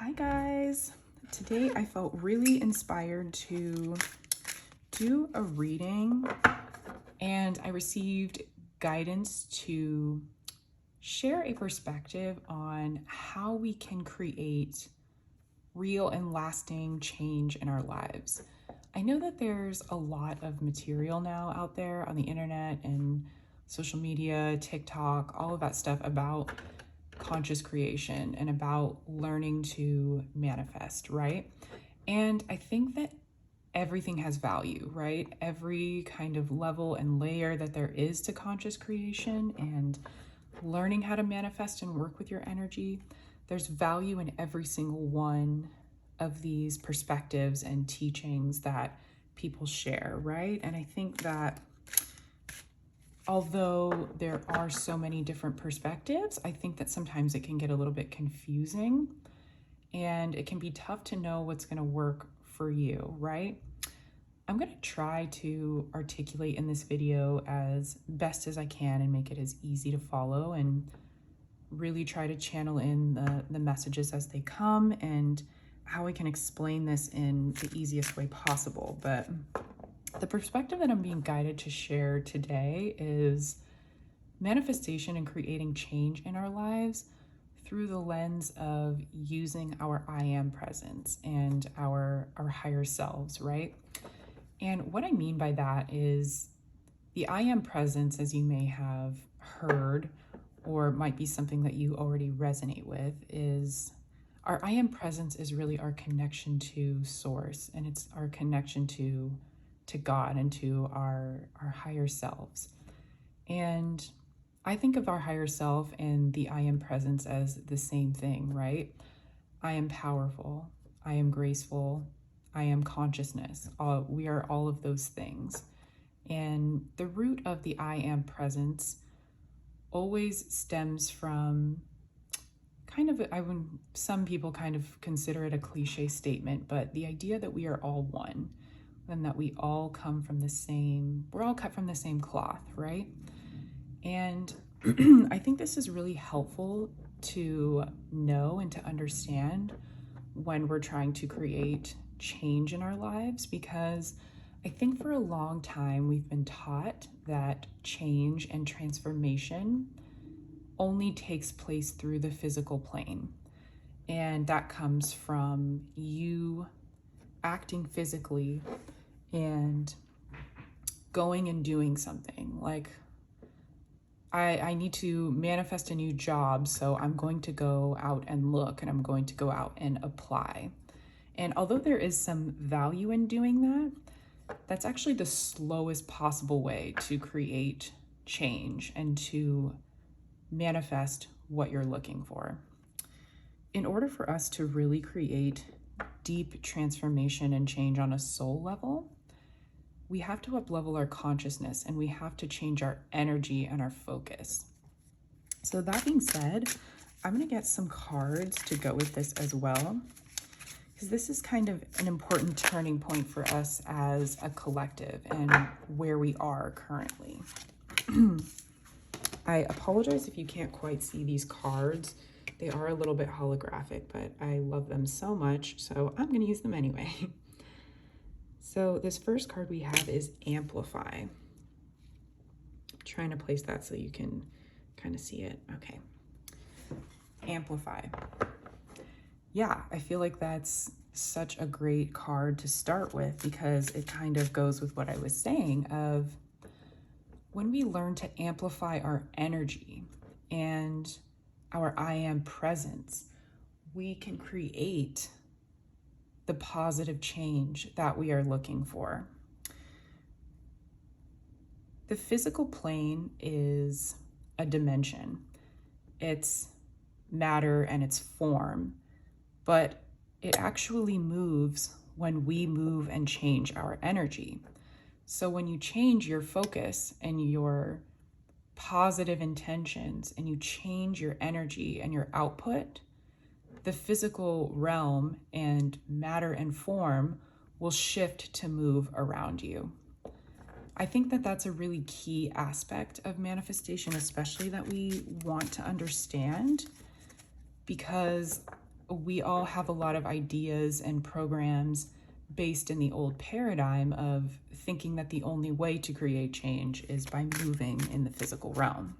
Hi guys! Today I felt really inspired to do a reading, and I received guidance to share a perspective on how we can create real and lasting change in our lives. I know that there's a lot of material now out there on the internet and social media, TikTok, all of that stuff about conscious creation and about learning to manifest, right? And I think that everything has value, right? Every kind of level and layer that there is to conscious creation and learning how to manifest and work with your energy, there's value in every single one of these perspectives and teachings that people share, right? And I think that although there are so many different perspectives, I think that sometimes it can get a little bit confusing and it can be tough to know what's going to work for you, right? I'm going to try to articulate in this video as best as I can and make it as easy to follow and really try to channel in the messages as they come and how I can explain this in the easiest way possible. But the perspective that I'm being guided to share today is manifestation and creating change in our lives through the lens of using our I am presence and our higher selves, right? And what I mean by that is the I am presence, as you may have heard, or might be something that you already resonate with, is our I am presence is really our connection to source, and it's our connection to God and to our higher selves. And I think of our higher self and the I am presence as the same thing, right? I am powerful, I am graceful, I am consciousness. We are all of those things. And the root of the I am presence always stems from kind of, some people kind of consider it a cliche statement, but the idea that we are all one and that we all come from the same, we're all cut from the same cloth, right? And I think this is really helpful to know and to understand when we're trying to create change in our lives, because I think for a long time we've been taught that change and transformation only takes place through the physical plane. And that comes from you acting physically and going and doing something. Like, I need to manifest a new job, so I'm going to go out and look, and I'm going to go out and apply. And although there is some value in doing that, that's actually the slowest possible way to create change and to manifest what you're looking for. In order for us to really create deep transformation and change on a soul level, we have to up-level our consciousness and we have to change our energy and our focus. So that being said, I'm going to get some cards to go with this as well, because this is kind of an important turning point for us as a collective and where we are currently. I apologize if you can't quite see these cards. They are a little bit holographic, but I love them so much, so I'm going to use them anyway. So this first card we have is Amplify. I'm trying to place that so you can kind of see it. Okay. Amplify. Yeah, I feel like that's such a great card to start with, because it kind of goes with what I was saying of when we learn to amplify our energy and our I am presence, we can create the positive change that we are looking for. The physical plane is a dimension. It's matter and it's form, but it actually moves when we move and change our energy. So when you change your focus and your positive intentions and you change your energy and your output, the physical realm and matter and form will shift to move around you. I think that that's a really key aspect of manifestation, especially that we want to understand, because we all have a lot of ideas and programs based in the old paradigm of thinking that the only way to create change is by moving in the physical realm.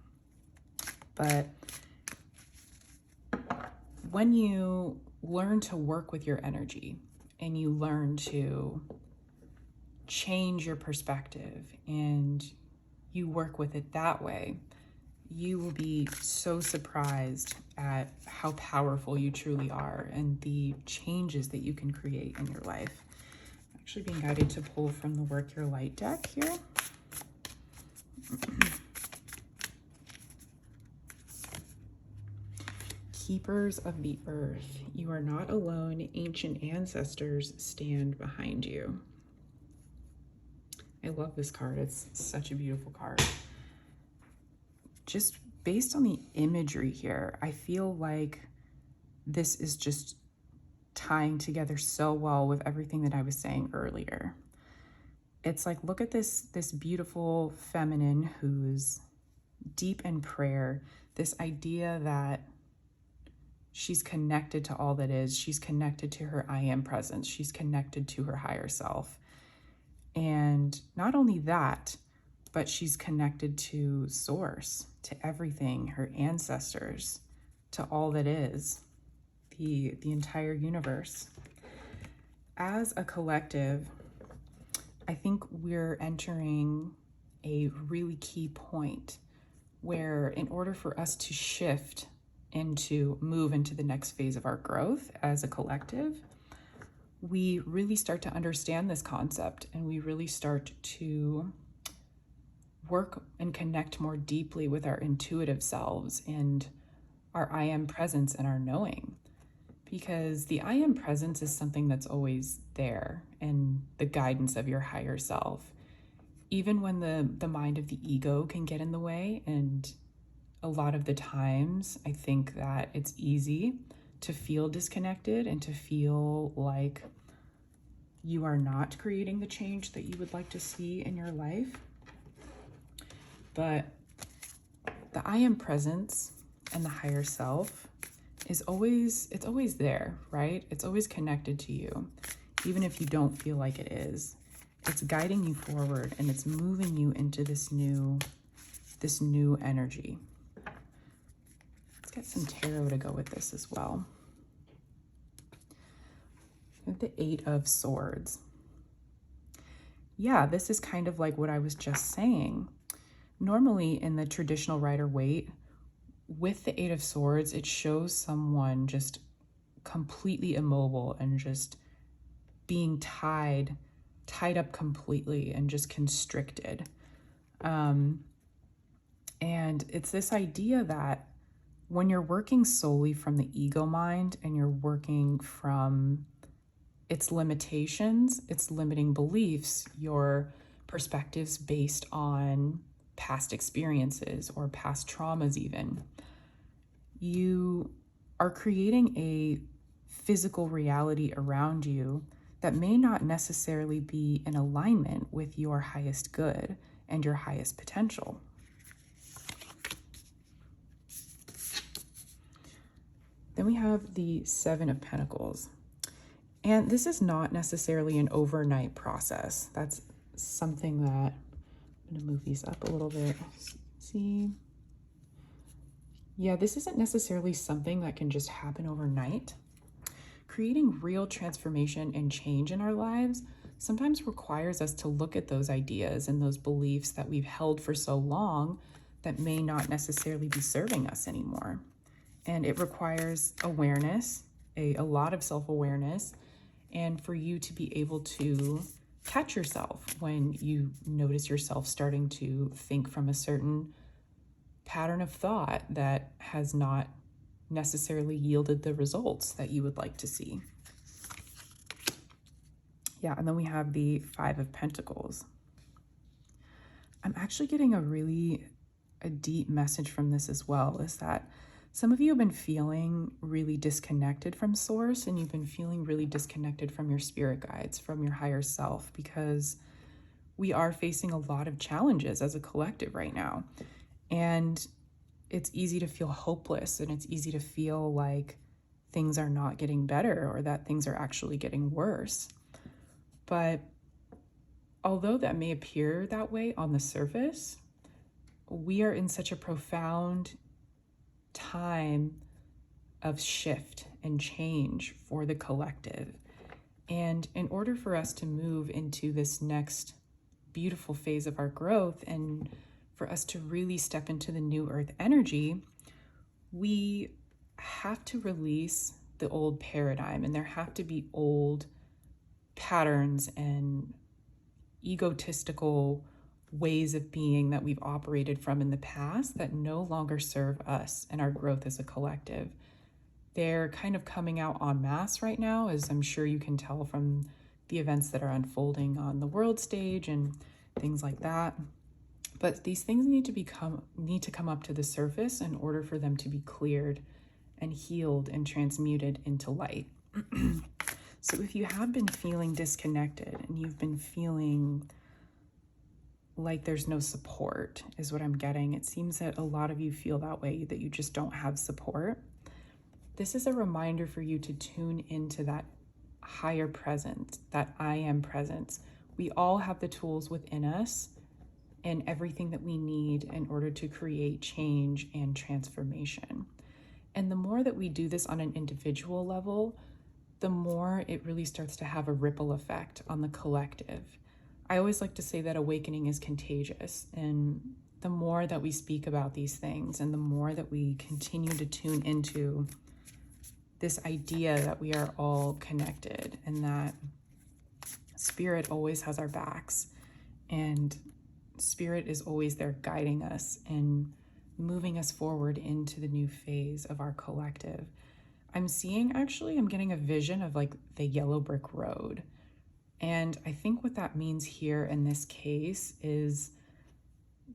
But when you learn to work with your energy and you learn to change your perspective and you work with it that way, you will be so surprised at how powerful you truly are and the changes that you can create in your life. I'm actually being guided to pull from the Work Your Light deck here. Keepers of the Earth, you are not alone. Ancient ancestors stand behind you. I love this card. It's such a beautiful card. Just based on the imagery here, I feel like this is just tying together so well with everything that I was saying earlier. It's like, look at this beautiful feminine who's deep in prayer, this idea that she's connected to all that is. She's connected to her I am presence. She's connected to her higher self. And not only that, but she's connected to source, to everything, her ancestors, to all that is, the entire universe. As a collective, I think we're entering a really key point where in order for us to shift and to move into the next phase of our growth as a collective, we really start to understand this concept and we really start to work and connect more deeply with our intuitive selves and our I am presence and our knowing. Because the I am presence is something that's always there and the guidance of your higher self. Even when the mind of the ego can get in the way, and a lot of the times I think that it's easy to feel disconnected and to feel like you are not creating the change that you would like to see in your life. But the I am presence and the higher self is always there, right? It's always connected to you, even if you don't feel like it is. It's guiding you forward and it's moving you into this new energy. Let's get some tarot to go with this as well. We have the Eight of Swords. Yeah, this is kind of like what I was just saying. Normally in the traditional Rider-Waite, with the Eight of Swords, it shows someone just completely immobile and just being tied up completely and just constricted. And it's this idea that when you're working solely from the ego mind and you're working from its limitations, its limiting beliefs, your perspectives based on past experiences or past traumas even, you are creating a physical reality around you that may not necessarily be in alignment with your highest good and your highest potential. Then we have the Seven of Pentacles. And this is not necessarily an overnight process. That's something that, I'm going to move these up a little bit. See? Yeah, this isn't necessarily something that can just happen overnight. Creating real transformation and change in our lives sometimes requires us to look at those ideas and those beliefs that we've held for so long that may not necessarily be serving us anymore. And it requires awareness, a lot of self-awareness, and for you to be able to catch yourself when you notice yourself starting to think from a certain pattern of thought that has not necessarily yielded the results that you would like to see. Yeah, and then we have the Five of Pentacles. I'm actually getting a deep message from this as well, is that some of you have been feeling really disconnected from source, and you've been feeling really disconnected from your spirit guides, from your higher self, because we are facing a lot of challenges as a collective right now. And it's easy to feel hopeless, and it's easy to feel like things are not getting better or that things are actually getting worse. But although that may appear that way on the surface, we are in such a profound time of shift and change for the collective. And in order for us to move into this next beautiful phase of our growth and for us to really step into the new earth energy, we have to release the old paradigm, and there have to be old patterns and egotistical ways of being that we've operated from in the past that no longer serve us and our growth as a collective. They're kind of coming out en masse right now, as I'm sure you can tell from the events that are unfolding on the world stage and things like that. But these things need to come up to the surface in order for them to be cleared and healed and transmuted into light. So if you have been feeling disconnected and you've been feeling like there's no support, is what I'm getting. It seems that a lot of you feel that way, that you just don't have support. This is a reminder for you to tune into that higher presence, that I am presence. We all have the tools within us and everything that we need in order to create change and transformation. And the more that we do this on an individual level, the more it really starts to have a ripple effect on the collective. I always like to say that awakening is contagious, and the more that we speak about these things and the more that we continue to tune into this idea that we are all connected and that spirit always has our backs and spirit is always there guiding us and moving us forward into the new phase of our collective. I'm getting a vision of like the yellow brick road. And I think what that means here in this case is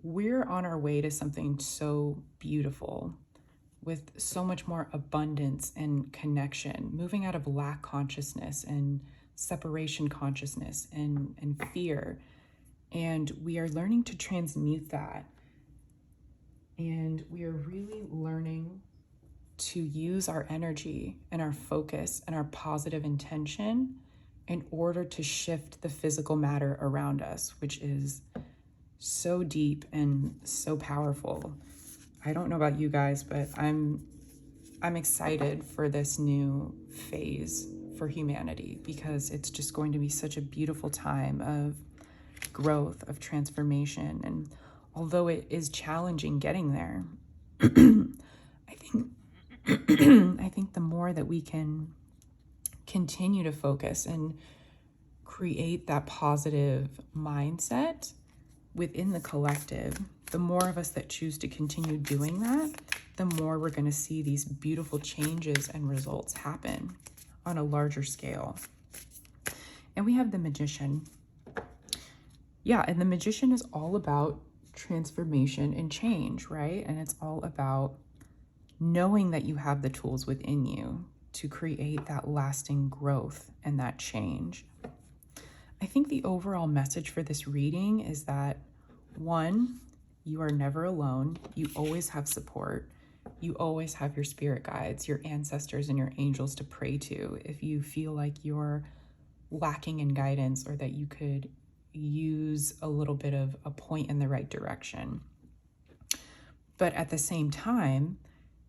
we're on our way to something so beautiful with so much more abundance and connection, moving out of lack consciousness and separation consciousness and fear. And we are learning to transmute that. And we are really learning to use our energy and our focus and our positive intention in order to shift the physical matter around us, which is so deep and so powerful. I don't know about you guys, but I'm excited for this new phase for humanity because it's just going to be such a beautiful time of growth, of transformation. And although it is challenging getting there, I think I think the more that we can continue to focus and create that positive mindset within the collective, the more of us that choose to continue doing that, the more we're going to see these beautiful changes and results happen on a larger scale. And we have the Magician. Yeah, and the Magician is all about transformation and change, right? And it's all about knowing that you have the tools within you to create that lasting growth and that change. I think the overall message for this reading is that, one, you are never alone. You always have support. You always have your spirit guides, your ancestors, and your angels to pray to if you feel like you're lacking in guidance or that you could use a little bit of a point in the right direction. But at the same time,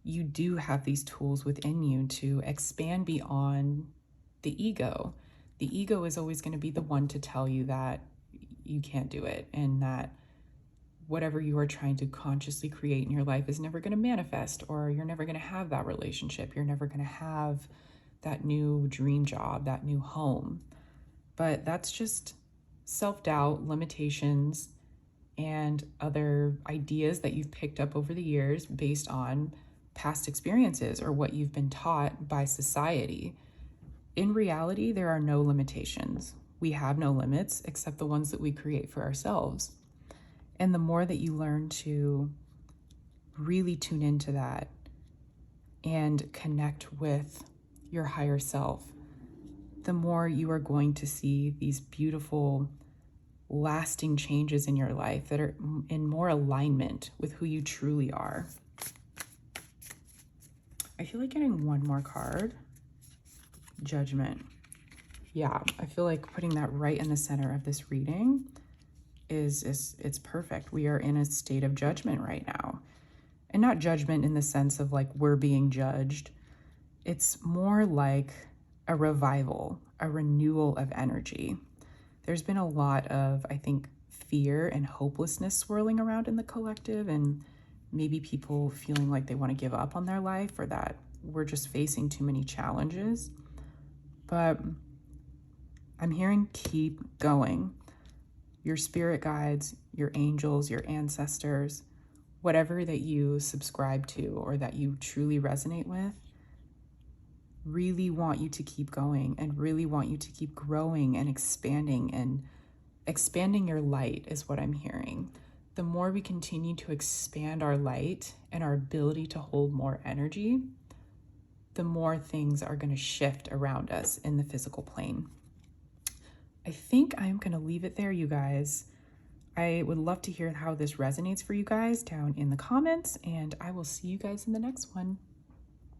you do have these tools within you to expand beyond the ego. The ego is always going to be the one to tell you that you can't do it and that whatever you are trying to consciously create in your life is never going to manifest, or you're never going to have that relationship. You're never going to have that new dream job, that new home. But that's just self-doubt, limitations, and other ideas that you've picked up over the years based on past experiences or what you've been taught by society. In reality, there are no limitations. We have no limits except the ones that we create for ourselves. And the more that you learn to really tune into that and connect with your higher self, the more you are going to see these beautiful, lasting changes in your life that are in more alignment with who you truly are. I feel like getting one more card. Judgment. Yeah, I feel like putting that right in the center of this reading it's perfect. We are in a state of judgment right now. And not judgment in the sense of like we're being judged. It's more like a revival, a renewal of energy. There's been a lot of, I think, fear and hopelessness swirling around in the collective, and maybe people feeling like they want to give up on their life or that we're just facing too many challenges. But I'm hearing keep going. Your spirit guides, your angels, your ancestors, whatever that you subscribe to or that you truly resonate with, really want you to keep going and really want you to keep growing and expanding your light is what I'm hearing. The more we continue to expand our light and our ability to hold more energy, the more things are going to shift around us in the physical plane. I think I'm going to leave it there, you guys. I would love to hear how this resonates for you guys down in the comments, and I will see you guys in the next one.